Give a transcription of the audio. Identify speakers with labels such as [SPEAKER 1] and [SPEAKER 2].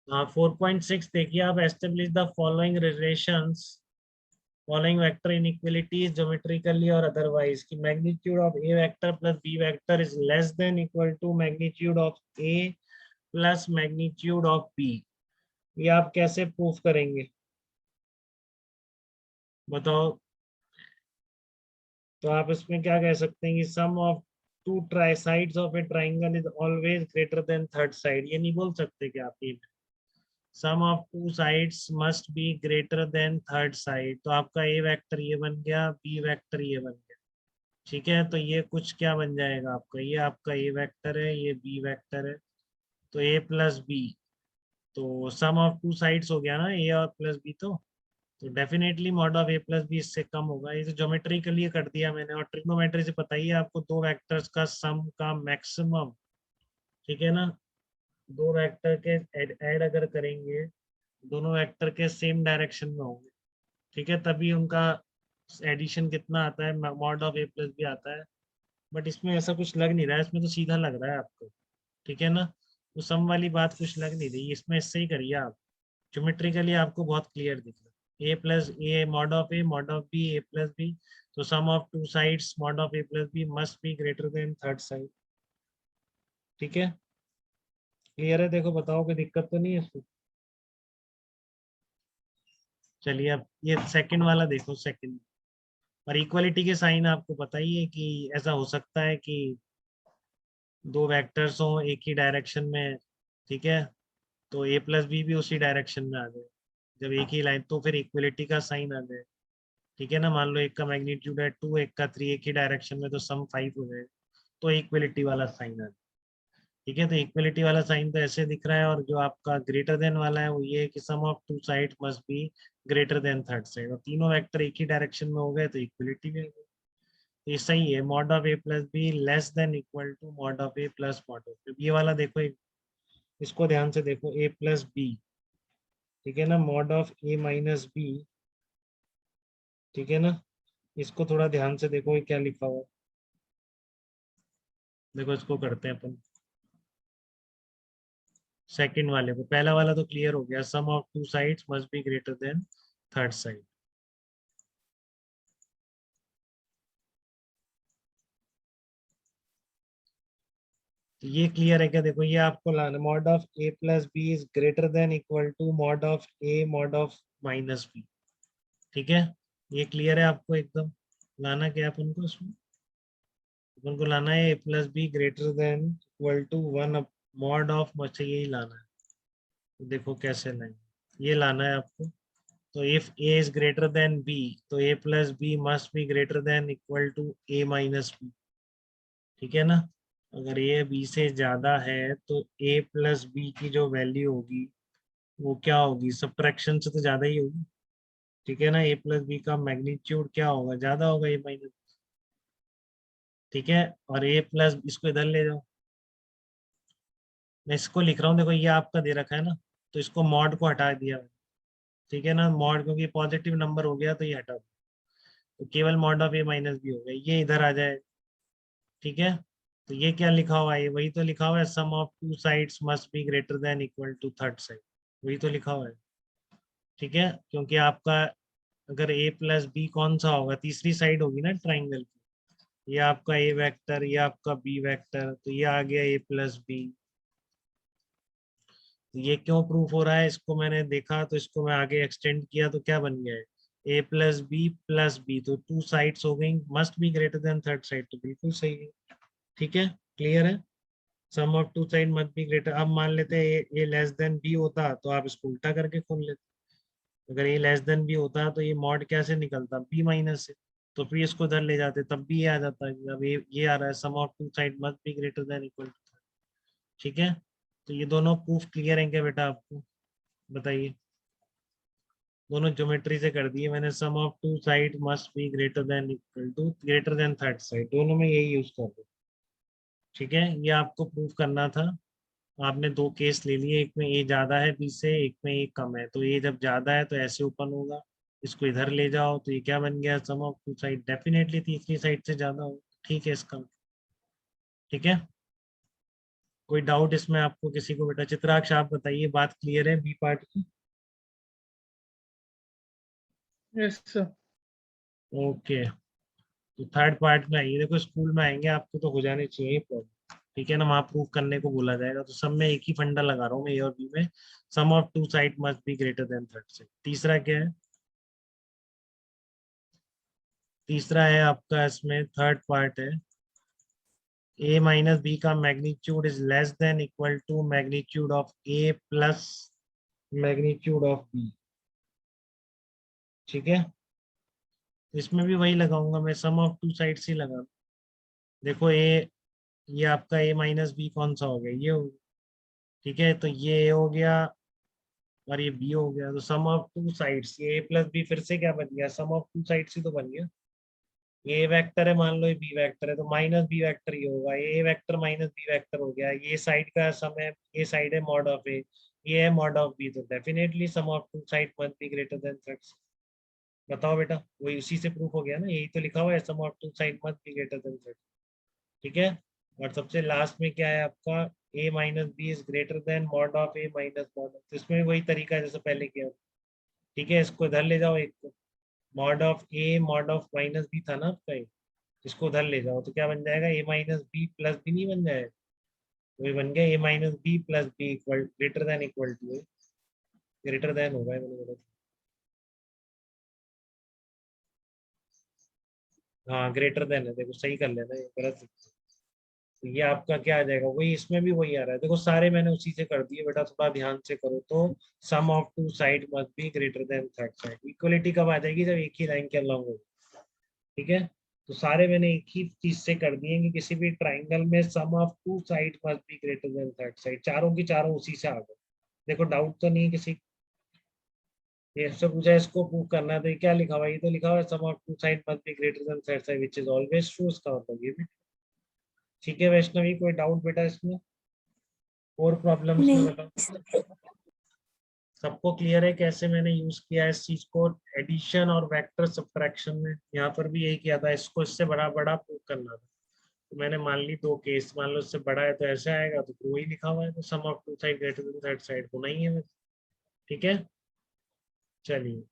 [SPEAKER 1] हाँ 4.6 देखिए आप, establish the following relations following vector inequalities geometrically और अदरवाइज की magnitude of A vector plus B vector is less than equal to magnitude of A plus magnitude of B. ये आप कैसे proof करेंगे बताओ। तो आप इसमें क्या कह सकते हैं कि sum of two try sides of a triangle is always greater than third side, ये नहीं बोल सकते कि आप ये sum of two sides must be greater than third side. तो आपका ए वेक्टर ये बन गया, बी वेक्टर ये बन गया। ठीक है, तो ये कुछ क्या बन जाएगा आपका, ये आपका ए वेक्टर है, ये बी वेक्टर है, तो ए प्लस बी। तो सम ऑफ टू साइड्स हो गया ना ए और प्लस बी, तो definitely mod of A plus B इससे कम होगा। ये तो ज्योमेट्रिकली कर दिया मैंने, और ट्रिग्नोमेट्री से पता ही है आपको दो वेक्टर्स का सम का मैक्सिमम। ठीक है ना, दो वेक्टर के ऐड अगर करेंगे, दोनों वेक्टर के सेम डायरेक्शन में होंगे, ठीक है, तभी उनका एडिशन कितना आता है, mod of A plus B आता है। बट इसमें ऐसा कुछ लग नहीं रहा है, इसमें तो सीधा लग रहा है आपको। ठीक है ना, तो सम वाली बात कुछ लग नहीं रही, इसमें इससे ही करिए आप, ज्योमेट्रिकली आपको बहुत क्लियर दिख रहा है। ए plus a mod of b a plus B, तो sum of two sides mod of A plus B must be greater than third side. ठीक है, क्लियर है, देखो बताओ कोई दिक्कत तो नहीं है इसमें। चलिए अब ये सेकंड वाला देखो, सेकंड और इक्वलिटी के साइन आपको पता ही है कि ऐसा हो सकता है कि दो वेक्टर्स हो एक ही डायरेक्शन में। ठीक है, तो ए प्लस बी भी उसी डायरेक्शन में आ जाए, जब एक ही लाइन, तो फिर इक्वलिटी का साइन आ जाए। ठीक है ना, मान लो एक का मैग्नीट्यूड है 2, एक का 3, एक ही डायरेक्शन में, तो सम 5 हो जाए, तो इक्वलिटी वाला साइन आ जाए। ठीक है, तो इक्वलिटी वाला साइन तो ऐसे दिख रहा है, और जो आपका ग्रेटर देन वाला है वो ये है कि sum of two side must be greater than third side, और तीनों वेक्टर एक ही डायरेक्शन में हो गए तो इक्वलिटी भी आ गई। तो ये सही है, mod of A plus B less than equal to mod of A plus mod of A. ये वाला देखो, इसको ध्यान से देखो, ए प्लस बी, ठीक है ना, mod of A minus B. ठीक है ना, इसको थोड़ा ध्यान से देखो ये क्या लिखा हुआ है। देखो इसको करते हैं अपन सेकंड वाले को, पहला वाला तो क्लियर हो गया, sum of two sides must be greater than third side. तो ये क्लियर है क्या, देखो ये आपको लाना, mod of A plus B is greater than equal to mod of A mod of minus B. ठीक है, ये क्लियर है आपको एकदम। लाना क्या है अपन को इसमें, अपन को लाना है ए plus B greater than equal to one mod of, अच्छा यही लाना है। तो देखो कैसे लाएंगे, ये लाना है आपको। तो if A is greater than B, तो A plus B must be greater than equal to A minus B. ठीक है ना, अगर ए बी से ज्यादा है तो ए प्लस बी की जो वैल्यू होगी वो क्या होगी, सब्ट्रैक्शन से तो ज्यादा ही होगी। ठीक है ना, ए प्लस बी का मैग्नीट्यूड क्या होगा, ज्यादा होगा ए माइनस। ठीक है, और ए प्लस इसको इधर ले जाओ, मैं इसको लिख रहा हूँ, देखो ये आपका दे रखा है ना, तो इसको मॉड को हटा दिया मैंने। ठीक है ना, मॉड क्योंकि पॉजिटिव नंबर हो गया तो ये हटा दो, तो केवल mod of A minus B हो गया, ये इधर आ जाए। ठीक है, तो ये क्या लिखा हुआ है, ये वही तो लिखा हुआ है, sum of two sides must be greater than equal to third side, वही तो लिखा हुआ है। ठीक है, क्योंकि आपका अगर ए प्लस बी कौन सा होगा, तीसरी साइड होगी ना ट्राइंगल की, ये आपका ए वेक्टर, ये आपका बी वेक्टर, तो ये आ गया ए प्लस बी। ये क्यों प्रूफ हो रहा है, इसको मैंने देखा तो इसको मैं आगे एक्सटेंड किया तो क्या बन गया है, प्लस बी, तो टू साइड्स हो गई, must be greater than third side, तो बिल्कुल सही है। ठीक है, क्लियर है, sum of two side must be greater. अब मान लेते हैं ए लेस देन बी होता तो आप इसको उल्टा करके खोल लेते, अगर ए लेस देन बी होता तो ये मॉड कैसे निकलता, बी माइनस से, तो फिर इसको इधर ले जाते तब भी ये आ जाता है, अब ये आ रहा है sum of two side must be greater than equal to. ठीक है, तो ये दोनों प्रूफ क्लियर है क्या बेटा आपको, बताइए। दोनों ज्योमेट्री से कर दिए मैंने, sum of two side must be greater than equal to greater than third side, दोनों में यही यूज कर दो। ठीक है, ये आपको प्रूफ करना था। आपने दो केस ले लिए, एक में ए ज्यादा है बी से, एक में ए कम है, तो ए जब ज्यादा है तो ऐसे ओपन होगा, इसको इधर ले जाओ तो ये क्या बन गया, sum of two side, definitely तीसरी साइड से ज्यादा हो। ठीक है इसका, ठीक है। कोई डाउट इसमें आपको किसी को? बेटा चित्राक्ष आप बताइए, बात क्लियर है बी पार्ट की?
[SPEAKER 2] Yes sir.
[SPEAKER 1] ओके, तो थर्ड पार्ट में आइए। देखो स्कूल में आएंगे आपको तो हो जाने चाहिए प्रॉब्लम, ठीक है ना? वहाँ प्रूव करने को बोला जाएगा, तो सब में एक ही फंडा लगा रहा हूँ मैं, ए और बी में sum of two side must be greater than third side. तीसरा क्या है? तीसरा है आपका, इसमें थर्ड पार्ट है, ए माइनस बी का magnitude is less than equal to magnitude of A plus magnitude of B, ठीक है? इसमें भी वही लगाऊंगा मैं, सम ऑफ टू साइड्स ही लगा। देखो ए, ये आपका ए माइनस बी कौन सा हो गया? ये हो गया, ठीक है? तो ये ए हो गया और ये बी हो गया, तो सम ऑफ टू साइड्स, ये ए प्लस बी फिर से क्या बन गया? सम ऑफ टू साइड्स ही तो बन गया। ए वेक्टर है, मान लो ये बी वेक्टर है, तो माइनस बी वेक्टर ये होगा, ए वेक्टर माइनस बी वेक्टर हो गया। ये साइड का सम है, ये साइड है मॉड ऑफ ए, ये है मॉड ऑफ बी, तो definitely sum of two side must be greater than threads. बताओ बेटा, वही उसी से प्रूफ हो गया ना, यही तो लिखा हुआ है, sum of two side must be greater than threads, ठीक है? और सबसे लास्ट में क्या है आपका? A minus B is greater than mod of A minus mod of, तो इसमें भी वही तरीका है जैसे पहले किया, ठीक है? इसको इधर ले जाओ, एक को mod of A mod of minus B था ना आपका, इसको उधर ले जाओ तो क्या बन जाएगा? A minus B plus B नहीं बन जाएगा? वही बन गया, A minus B plus B equal greater than equal to, greater than होगा, मैंने बोला था। हाँ ग्रेटर देन है, देखो सही कर लेना, ये गलत है। तो ये आपका क्या आ जाएगा? वही इसमें भी वही आ रहा है, देखो सारे मैंने उसी से कर दिए बेटा, थोड़ा ध्यान से करो। तो sum of two side must be greater than third side. Equality कब आ जाएगी? जब एक ही लाइन के अलॉन्ग होगी, ठीक है? तो सारे मैंने एक ही चीज से कर दिए कि किसी भी ट्राइंगल में sum of two side must be greater than third side, चारों की चारों उसी से आ गए। देखो डाउट तो नहीं किसी? ये सब पूछा इसको प्रूव करना है, तो ये क्या लिखा हुआ है? ये तो लिखा हुआ है sum of two side must be greater than third side which is always true, इसका मतलब ये भी, ठीक है? वैष्णवी कोई डाउट बेटा इसमें और प्रॉब्लम्स में?
[SPEAKER 3] नहीं।
[SPEAKER 1] बताओ सबको क्लियर है कैसे मैंने यूज किया है इस चीज को एडिशन और वेक्टर सब्ट्रैक्शन में? यहाँ पर भी यही किया था, इसको इससे बड़ा बड़ा प्रूव करना था, तो मैंने मान ली दो केस, मान लो इससे बड़ा है तो ऐसे आएगा, तो फिर वही लिखा हुआ है, तो sum of two side greater than third side होना ही है, ठीक है? चलिए